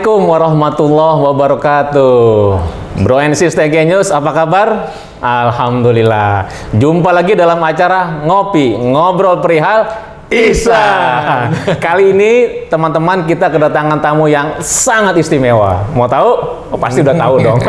Assalamualaikum warahmatullahi wabarakatuh. Bro and Sis TG News, apa kabar? Alhamdulillah. Jumpa lagi dalam acara Ngopi, Ngobrol Perihal Ihsan. Kali ini teman-teman kita kedatangan tamu yang sangat istimewa. Mau tahu? Oh, pasti udah tahu dong.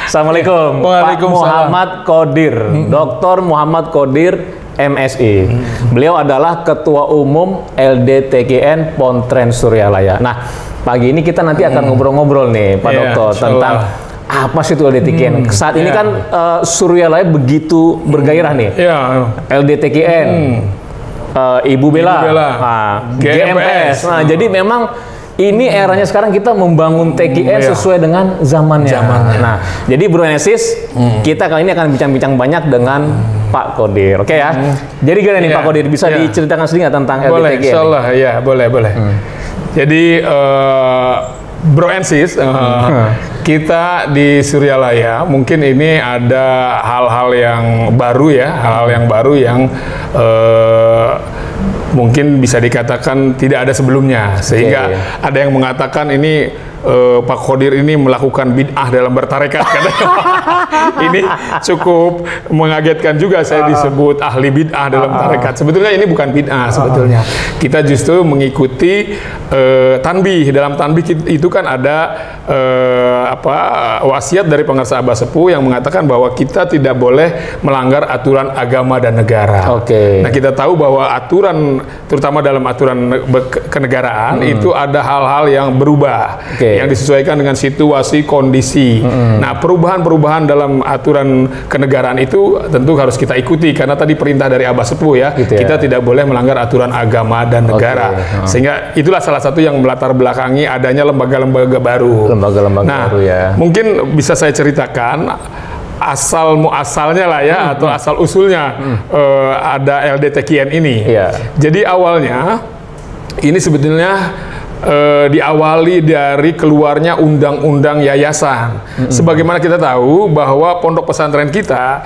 Assalamualaikum. Pak Muhammad Qodir, Dr. Muhammad Qodir, MSI. Beliau adalah Ketua Umum LDTKN Pontren Suryalaya. Nah, pagi ini kita nanti akan ngobrol-ngobrol nih, Pak Dokter, tentang apa sih itu LDTKN. Saat ini kan Suryalaya begitu bergairah nih. LDTKN, Ibu Bella, GMS. Nah, jadi memang ini eranya sekarang kita membangun TKN sesuai dengan zamannya. Nah, jadi Bro Enesis, kita kali ini akan bincang-bincang banyak dengan Pak Qodir, oke ya? Jadi gimana nih Pak Qodir, bisa diceritakan sedikit tentang LDTKN? Boleh, insyaallah, ya, boleh. Jadi, Bro Enesis, kita di Suryalaya, mungkin ini ada hal-hal yang baru ya, mungkin bisa dikatakan tidak ada sebelumnya, sehingga ada yang mengatakan ini Pak Qodir ini melakukan bid'ah dalam bertarekat. Ini cukup mengagetkan juga, saya disebut ahli bid'ah dalam tarekat. Sebetulnya ini bukan bid'ah sebetulnya. Kita justru mengikuti tanbih. Dalam tanbih itu kan ada wasiat dari pengarsa Abah Sepuh yang mengatakan bahwa kita tidak boleh melanggar aturan agama dan negara. Nah, kita tahu bahwa aturan, terutama dalam aturan kenegaraan, itu ada hal-hal yang berubah. Yang disesuaikan dengan situasi, kondisi. Nah, perubahan-perubahan dalam aturan kenegaraan itu tentu harus kita ikuti, karena tadi perintah dari Abah Sepuh ya, kita tidak boleh melanggar aturan agama dan negara. Sehingga itulah salah satu yang melatar belakangi adanya lembaga-lembaga baru. Mungkin bisa saya ceritakan asal muasalnya lah ya, atau asal usulnya ada LDTKN ini. Jadi awalnya ini sebetulnya diawali dari keluarnya undang-undang yayasan. Sebagaimana kita tahu bahwa pondok pesantren kita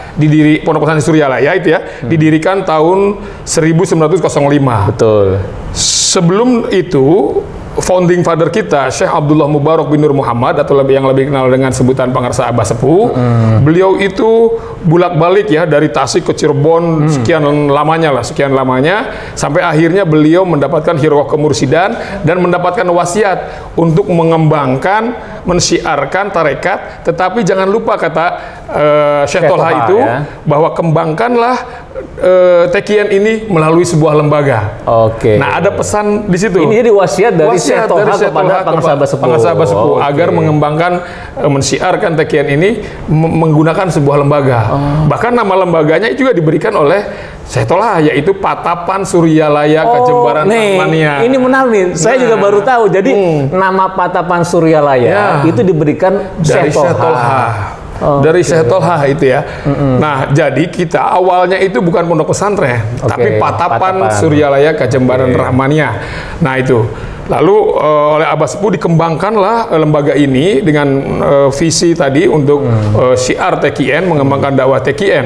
pondok pesantren Suryalaya itu ya, didirikan tahun 1905. Betul. Sebelum itu, founding father kita, Syekh Abdullah Mubarak bin Nur Muhammad, atau yang lebih kenal dengan sebutan pengarsa Abah Sepuh, beliau itu bulak-balik ya, dari Tasik ke Cirebon, sekian lamanya, sampai akhirnya beliau mendapatkan hiroh kemursidan dan mendapatkan wasiat untuk mengembangkan, mensyiarkan tarekat, tetapi jangan lupa kata Syekh Tolha itu, bahwa kembangkanlah TKN ini melalui sebuah lembaga. Nah, ada pesan di situ. Ini jadi wasiat dari Syekh Tolha kepada pengarsa Abah Sepuh agar mengembangkan, mensiarkan TKN ini menggunakan sebuah lembaga. Bahkan nama lembaganya juga diberikan oleh Syekh Tolha, yaitu Patapan Suryalaya Kajembaran Rahmania. Ini menarik nih, saya juga baru tahu. Jadi nama Patapan Suryalaya itu diberikan Syekh Tolha. Dari Syekh Tolha itu ya. Nah, jadi kita awalnya itu bukan pondok pesantren, tapi Patapan Suryalaya Kajembaran Rahmania. Nah, itu. Lalu oleh Abah Sepuh dikembangkanlah lembaga ini dengan visi tadi untuk syiar TKN, mengembangkan dakwah TKN.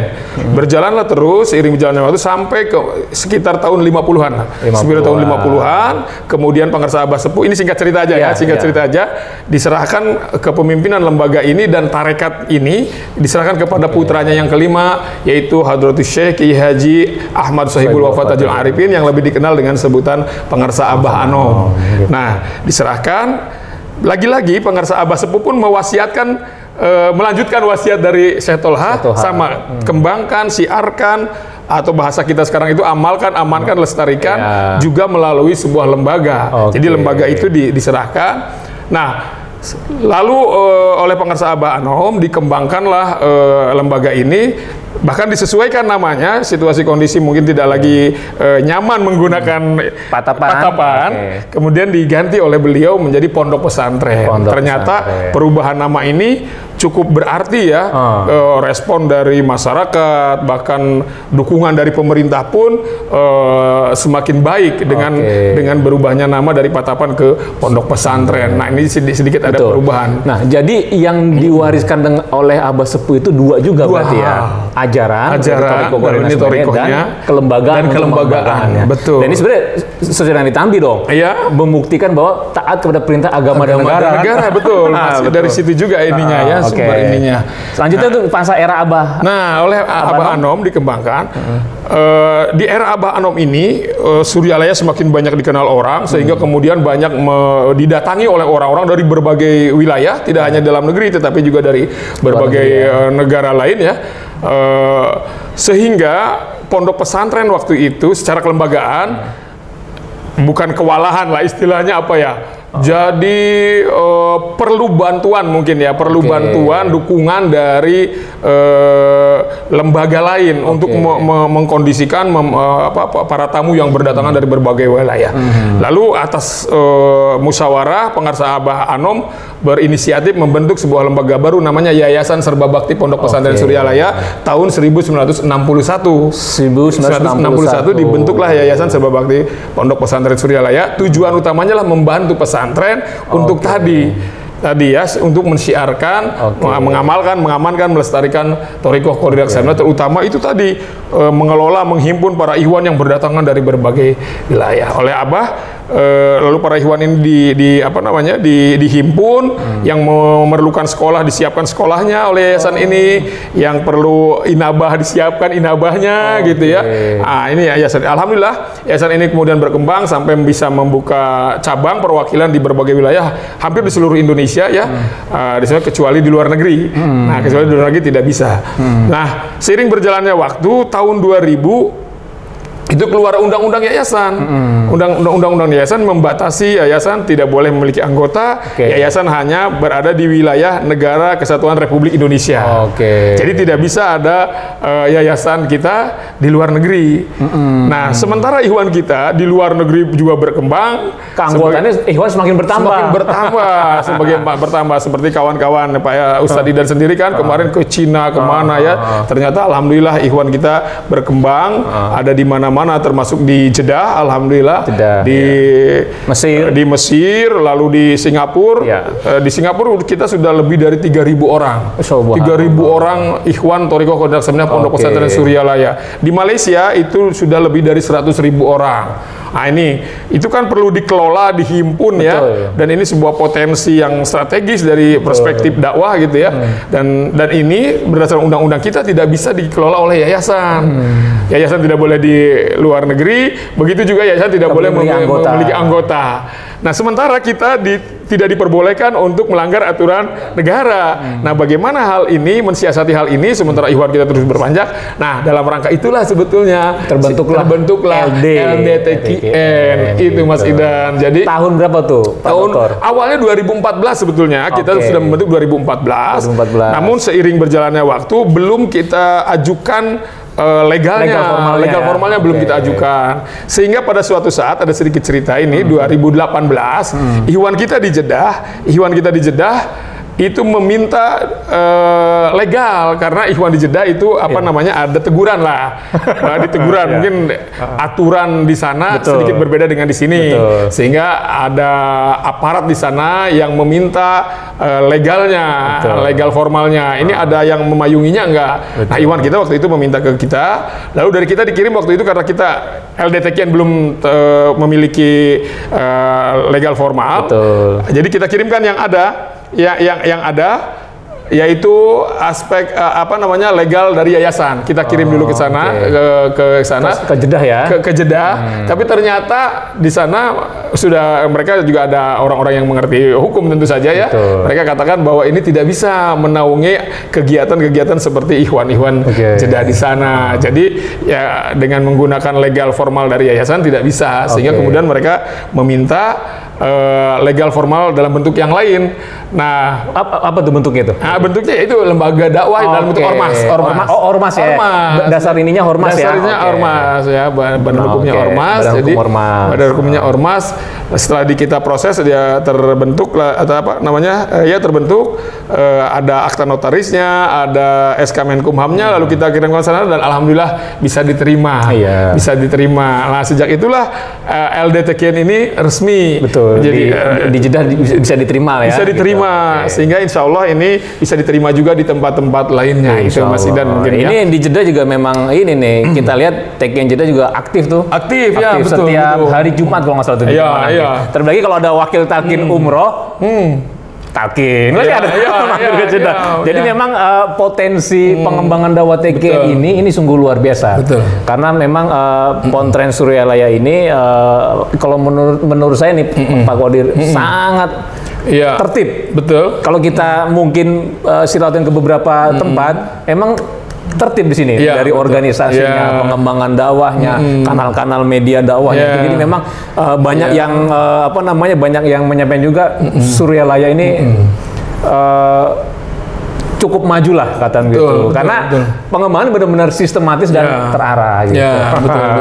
Berjalanlah terus seiring berjalannya waktu sampai ke sekitar tahun 50-an. Sekitar tahun 50-an, kemudian pengarsa Abah Sepuh, ini singkat cerita aja cerita aja, diserahkan kepemimpinan lembaga ini dan tarekat ini diserahkan kepada putranya yang kelima, yaitu Hadratus Syekh Kiai Haji Ahmad Sohibul Wafat Tajul Arifin, yang lebih dikenal dengan sebutan pengarsa Abah Anom. Nah, diserahkan, lagi-lagi pengarsa Abah Sepuh pun mewasiatkan, melanjutkan wasiat dari Syekh Tolha, sama kembangkan, siarkan, atau bahasa kita sekarang itu amalkan, amankan, lestarikan, juga melalui sebuah lembaga. Jadi lembaga itu diserahkan. Nah, lalu oleh pengarsa Abah Anom dikembangkanlah lembaga ini, bahkan disesuaikan namanya, situasi kondisi mungkin tidak lagi nyaman menggunakan Patapan. Kemudian diganti oleh beliau menjadi Pondok Pesantren. Ternyata perubahan nama ini cukup berarti ya, respon dari masyarakat, bahkan dukungan dari pemerintah pun semakin baik dengan berubahnya nama dari Patapan ke Pondok Pesantren. Nah, ini sedikit ada perubahan. Nah, jadi yang diwariskan oleh Abah Sepuh itu dua juga berarti ya. ajaran torikohnya, dan kelembagaan. Betul. Dan ini sebenarnya Sunan Tambi dong. Iya. Membuktikan bahwa taat kepada perintah agama dan negara. Betul. Betul. Dari situ juga ininya ya, sumber ininya. Selanjutnya itu masa era Abah. Nah, oleh Abah Anom dikembangkan. Di era Abah Anom ini Suryalaya semakin banyak dikenal orang, sehingga kemudian banyak didatangi oleh orang-orang dari berbagai wilayah, tidak hanya dalam negeri tetapi juga dari berbagai negara lain ya. Sehingga pondok pesantren waktu itu secara kelembagaan bukan kewalahan lah istilahnya apa ya. Jadi perlu bantuan mungkin ya, perlu bantuan, dukungan dari lembaga lain untuk mengkondisikan para tamu yang berdatangan dari berbagai wilayah. Lalu atas musyawarah pengarsa Abah Anom berinisiatif membentuk sebuah lembaga baru namanya Yayasan Serba Bakti Pondok Pesantren Suryalaya tahun 1961. 1961 dibentuklah Yayasan Serba Bakti Pondok Pesantren Suryalaya. Tujuan utamanya lah membantu pesantren untuk tadi ya, untuk mensiarkan, mengamalkan, mengamankan, melestarikan thorikoh Qadir Aksaina, terutama itu tadi mengelola, menghimpun para ikhwan yang berdatangan dari berbagai wilayah. Oleh Abah, lalu para ikhwan ini dihimpun, yang memerlukan sekolah disiapkan sekolahnya oleh yayasan ini, yang perlu inabah disiapkan inabahnya gitu ya. Nah, ini yayasan. Alhamdulillah yayasan ini kemudian berkembang sampai bisa membuka cabang perwakilan di berbagai wilayah hampir di seluruh Indonesia ya. Di sana kecuali di luar negeri. Nah, kecuali di luar negeri tidak bisa. Nah, seiring berjalannya waktu tahun 2000 itu keluar undang-undang yayasan. Undang-undang yayasan membatasi yayasan tidak boleh memiliki anggota. Yayasan hanya berada di wilayah Negara Kesatuan Republik Indonesia. Jadi tidak bisa ada yayasan kita di luar negeri. Nah, sementara ikhwan kita di luar negeri juga berkembang. Keanggotaannya ikhwan semakin bertambah. Semakin bertambah. Seperti kawan-kawan Pak Ustadz Idan sendiri kan kemarin ke Cina, kemana ya. Ternyata alhamdulillah ikhwan kita berkembang. Ada di mana-mana, termasuk di Jeddah, alhamdulillah, di Mesir, lalu di Singapura. Di Singapura kita sudah lebih dari 3.000 orang. 3.000 orang ikhwan thorikoh Qadir Aksaina Pondok Pesantren Suryalaya. Di Malaysia itu sudah lebih dari 100.000 orang. Nah, itu kan perlu dikelola, dihimpun ya. Dan ini sebuah potensi yang strategis dari perspektif dakwah gitu ya. Dan ini berdasarkan undang-undang kita tidak bisa dikelola oleh yayasan. Yayasan tidak boleh di luar negeri, begitu juga yayasan tidak boleh memiliki anggota. Nah, sementara kita tidak diperbolehkan untuk melanggar aturan negara. Nah, bagaimana hal ini, mensiasati hal ini sementara ikhwan kita terus berpanjang? Nah, dalam rangka itulah sebetulnya terbentuklah LDTKN. Itu Mas Idan. Jadi tahun berapa tuh? Awalnya 2014 sebetulnya. Kita sudah membentuk 2014. Namun seiring berjalannya waktu belum kita ajukan legal formalnya belum kita ajukan, sehingga pada suatu saat ada sedikit cerita ini 2018 ikhwan kita di Jeddah itu meminta legal karena ikhwan di Jeddah itu ada teguran lah, diteguran mungkin aturan di sana sedikit berbeda dengan di sini, sehingga ada aparat di sana yang meminta legalnya, legal formalnya. Ini ada yang memayunginya enggak? Nah, ikhwan kita waktu itu meminta ke kita, lalu dari kita dikirim waktu itu karena kita LDTKN belum memiliki legal formal, jadi kita kirimkan yang ada. Yang ada yaitu aspek legal dari yayasan. Kita kirim dulu ke sana, ke sana, ke Jeddah ya. Ke Jeddah. Tapi ternyata di sana mereka juga ada orang-orang yang mengerti hukum tentu saja ya. Mereka katakan bahwa ini tidak bisa menaungi kegiatan-kegiatan seperti ikhwan-ikhwan Jeddah di sana. Jadi ya dengan menggunakan legal formal dari yayasan tidak bisa, sehingga kemudian mereka meminta legal formal dalam bentuk yang lain. Nah, apa tuh bentuknya itu? Nah, bentuknya itu lembaga dakwah dalam bentuk ormas. Ormas ya. Dasar ininya ormas ya. Dasarnya ormas ya. Badan hukumnya ormas. Jadi badan hukumnya ormas. Setelah kita proses dia terbentuk terbentuk ada akta notarisnya, ada SK Menkumhamnya, lalu kita kirimkan sana dan alhamdulillah bisa diterima. Bisa diterima. Nah, sejak itulah LDTKN ini resmi. Betul. Jadi di Jeddah bisa diterima ya. Bisa diterima, gitu. Sehingga insya Allah ini bisa diterima juga di tempat-tempat lainnya. Itu Mas Idan mungkin ini di Jeddah juga memang ini nih, kita lihat TKN Jeddah juga aktif tuh. Aktif ya, betul. Setiap betul. hari Jumat kalau nggak salah tuh. Iya. Terbagi kalau ada wakil talqin umroh, talqin. Jadi memang potensi pengembangan dakwah TKN ini sungguh luar biasa. Betul. Karena memang Pontren Suryalaya ini kalau menurut saya nih Pak Qadir sangat tertib. Betul. Kalau kita mungkin silaturahmi ke beberapa tempat, emang tertib di sini dari organisasinya, pengembangan dakwahnya, kanal-kanal media dakwahnya. Jadi memang banyak yang banyak yang menyampaikan juga Suryalaya ini cukup maju lah kata gitu. Karena pengembangan benar-benar sistematis dan terarah gitu.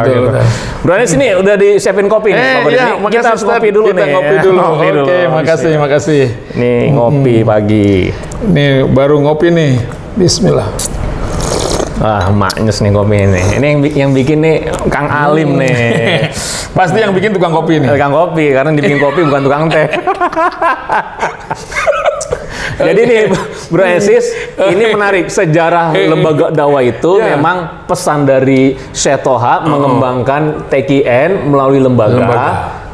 Betul. Bro Anis sini udah disiapin kopi nih. Kita harus ngopi dulu nih. Ngopi dulu. Oke, makasih. Nih ngopi pagi. Nih baru ngopi nih. Bismillah. Maknyes nih kopi ini. Ini yang bikin nih Kang Alim nih. Pasti yang bikin tukang kopi nih. Tukang kopi, karena dibikin kopi bukan tukang teh. Jadi nih Bro Aziz, ini menarik. Sejarah lembaga dakwah itu memang pesan dari Syekh Toha mengembangkan TKN melalui lembaga.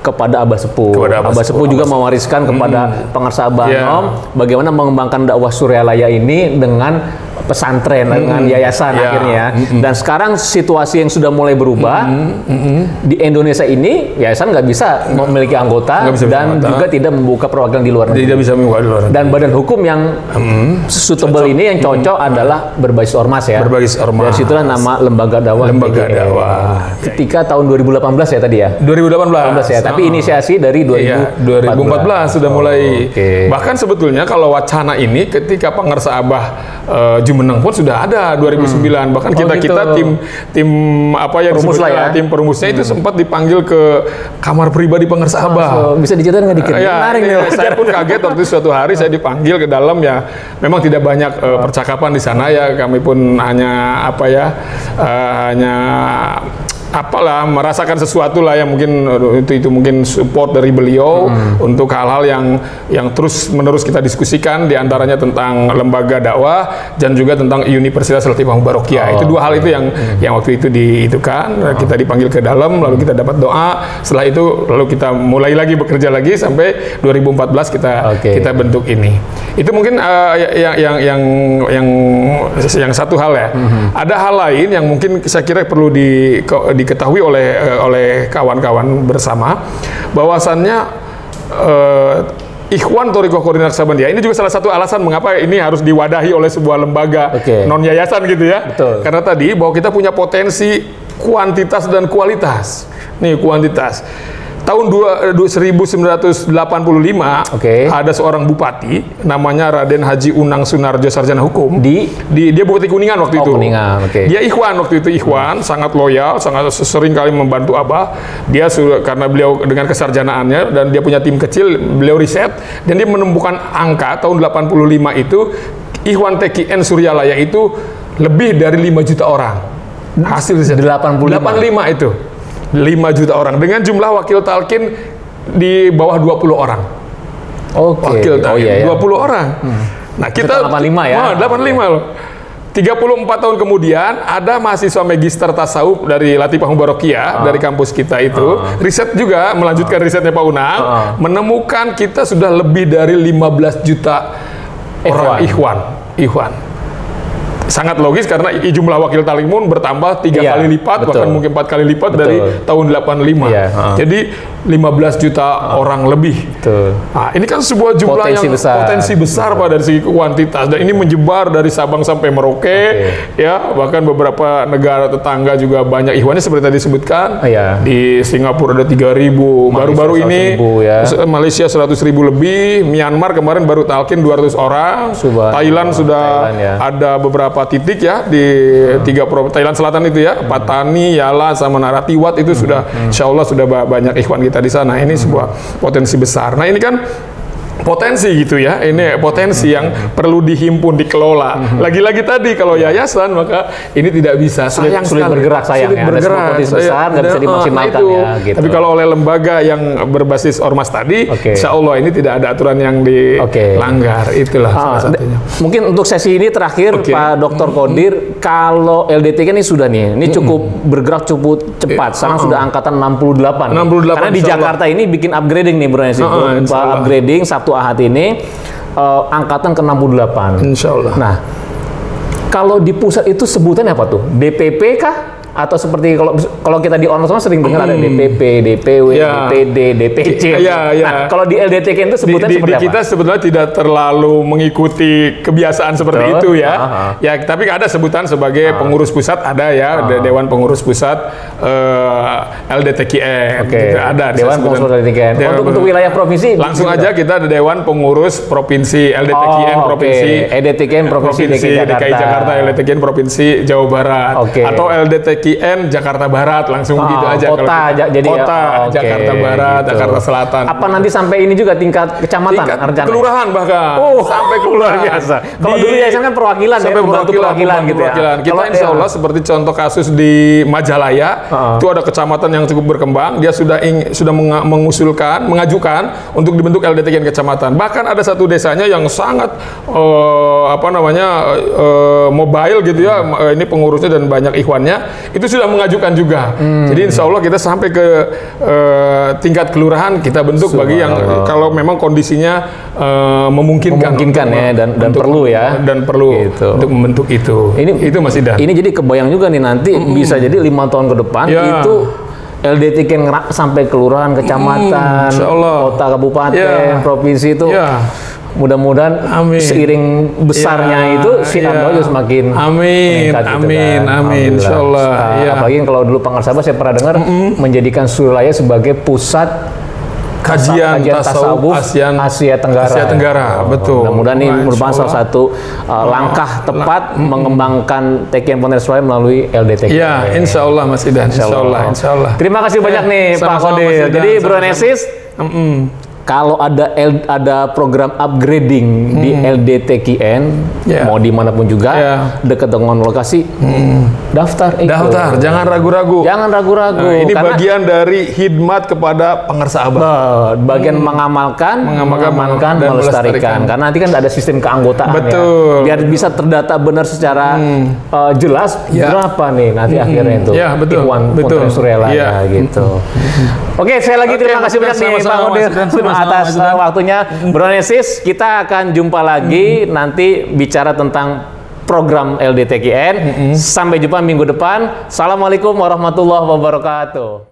Kepada Abah Sepuh. Abah Sepuh juga mewariskan kepada pengarsa Abah Nom bagaimana mengembangkan dakwah Suryalaya ini dengan pesantren, dengan yayasan akhirnya. Dan sekarang situasi yang sudah mulai berubah di Indonesia ini, yayasan nggak bisa memiliki anggota dan juga tidak membuka perwakilan di luar negeri. Tidak bisa membuka di luar negeri. Dan badan hukum yang suitable ini yang cocok adalah berbasis ormas ya. Berbasis ormas. Dari situlah nama lembaga dakwah. Lembaga dakwah. Ketika tahun 2018 ya tadi ya. 2018 ya. Tapi inisiasi dari 2014 sudah mulai. Bahkan sebetulnya kalau wacana ini ketika pengarsa Abah Jumeneng pun sudah ada 2009. Bahkan kita tim apa yang disebut tim perumusnya itu sempat dipanggil ke kamar pribadi pengarsa Abah. Bisa diceritain nggak dikit? Saya pun kaget waktu suatu hari saya dipanggil ke dalam ya. Memang tidak banyak percakapan di sana ya. Kami pun hanya apalah merasakan sesuatu lah yang mungkin itu mungkin support dari beliau untuk hal-hal yang terus menerus kita diskusikan, diantaranya tentang lembaga dakwah dan juga tentang Universitas Latifah Mubarakiyah. Itu dua hal itu yang waktu itu kita dipanggil ke dalam, lalu kita dapat doa. Setelah itu lalu kita mulai lagi bekerja lagi sampai 2014 kita bentuk ini. Itu mungkin yang satu hal ya. Ada hal lain yang mungkin saya kira perlu diketahui oleh kawan-kawan bersama, bahwasannya Ikhwan Thoriqah Koordinator Naksabandia ini juga salah satu alasan mengapa ini harus diwadahi oleh sebuah lembaga non yayasan gitu ya. Betul. Karena tadi bahwa kita punya potensi kuantitas dan kualitas. Nih kuantitas. Tahun 1985 ada seorang bupati namanya Raden Haji Unang Sunarjo Sarjana Hukum. Dia Bupati Kuningan waktu itu. Kuningan, Dia Ikhwan waktu itu, sangat loyal, sangat sering kali membantu Abah. Dia karena beliau dengan kesarjanaannya dan dia punya tim kecil, beliau riset dan dia menemukan angka tahun 85 itu Ikhwan TKN Suryalaya itu lebih dari 5 juta orang. Hasil riset 85 itu. 5 juta orang dengan jumlah wakil talqin di bawah 20 orang. Wakil talqin 20 orang. Nah, kita 85 ya. 85 loh. 34 tahun kemudian ada mahasiswa magister tasawuf dari Latifah Mubarakiyah dari kampus kita itu riset juga melanjutkan risetnya Pak Unang menemukan kita sudah lebih dari 15 juta orang ikhwan. Sangat logis karena jumlah wakil talqin pun bertambah 3 kali lipat, bahkan mungkin 4 kali lipat dari tahun 85. Jadi 15 juta orang lebih. Nah, ini kan sebuah jumlah potensi besar Pak dari segi kuantitas, dan ini menyebar dari Sabang sampai Merauke, ya, bahkan beberapa negara tetangga juga banyak ikhwannya seperti tadi disebutkan. Di Singapura ada 3.000, baru-baru ini Malaysia 100.000 lebih, Myanmar kemarin baru talqin 200 orang, Thailand sudah ada beberapa titik ya di 3 provinsi Thailand Selatan itu ya, Patani, Yala sama Naratiwat itu sudah insya Allah sudah banyak ikhwan kita di sana. Ini sebuah potensi besar. Nah, ini kan potensi gitu ya, ini potensi yang perlu dihimpun, dikelola. Lagi-lagi tadi kalau yayasan maka ini tidak bisa, sulit bergerak, sayang sulit ya. bergerak, besar nggak bisa dimaksimalkan ya. Gitu. Tapi kalau oleh lembaga yang berbasis ormas tadi, insya Allah ini tidak ada aturan yang dilanggar. Itulah salah satunya. Mungkin untuk sesi ini terakhir Pak Dr. Qodir, kalau LDTK ini sudah nih, ini cukup bergerak cukup cepat. Sekarang sudah angkatan 68. Karena di Jakarta ini bikin upgrading nih Bro Nesi. Upgrading Sabtu Ahad ini angkatan ke-68. Insya Allah. Nah, kalau di pusat itu sebutannya apa tuh? DPP kah? Atau seperti kalau kita di ormas sering dengar ada DPP, DPW, DPD, DPC. Nah, kalau di LDTK itu sebutannya seperti apa? Kita sebetulnya tidak terlalu mengikuti kebiasaan seperti itu ya. Ya, tapi ada sebutan sebagai pengurus pusat, ada ya, Dewan Pengurus Pusat LDTKN. Ada Dewan Pengurus LDTKN. Untuk wilayah provinsi langsung aja kita ada Dewan Pengurus Provinsi LDTKN Provinsi. LDTKN Provinsi DKI Jakarta, LDTKN Provinsi Jawa Barat. Atau LDTKN Jakarta Barat, langsung begitu aja. Kota, jadi Jakarta Barat, Jakarta Selatan. Apa nanti sampai ini juga tingkat kecamatan? Kelurahan bahkan. Sampai luar biasa. Kalau dulu yayasan kan perwakilan, sampai perwakilan gitu ya. Kita insya Allah seperti contoh kasus di Majalaya, itu ada kecamatan yang cukup berkembang, dia sudah mengajukan untuk dibentuk LDTKN kecamatan. Bahkan ada satu desanya yang sangat mobile gitu ya, ini pengurusnya dan banyak ikhwannya, itu sudah mengajukan juga. Jadi insya Allah kita sampai ke tingkat kelurahan, kita bentuk bagi yang kalau memang kondisinya memungkinkan ya, dan perlu ya. Dan perlu gitu. Untuk membentuk itu. Itu Mas Idan. Ini jadi kebayang juga nih nanti bisa jadi 5 tahun ke depan itu LDTK sampai kelurahan, kecamatan, kota, kabupaten, provinsi itu. Mudah-mudahan seiring besarnya itu sinergi semakin meningkat. Amin. Insyaallah. Apalagi kalau dulu Pangarsaba saya pernah dengar menjadikan Suralaya sebagai pusat kajian tasawuf Asia Tenggara. Betul. Mudah-mudahan ini merupakan salah satu langkah tepat mengembangkan TKN Pontianak Suralaya melalui LDTK. Ya, insya Allah Mas Idan. Insya Allah. Terima kasih banyak nih Pak Qodir. Jadi Bro Nesis, kalau ada program upgrading di LDTKN, mau dimanapun juga, dekat dengan lokasi, daftar, jangan ragu-ragu. Ini bagian dari khidmat kepada Pangarsaba. Bagian mengamalkan, dan melestarikan. Karena nanti kan ada sistem keanggotaan ya. Biar bisa terdata benar secara jelas berapa nih nanti akhirnya itu. Ikhwan Pontianak Suralaya gitu. Oke, saya lagi terima kasih banyak nih Pak Qodir atas waktunya. Bro Nesis, kita akan jumpa lagi nanti bicara tentang program LDTKN. Sampai jumpa minggu depan. Assalamualaikum warahmatullahi wabarakatuh.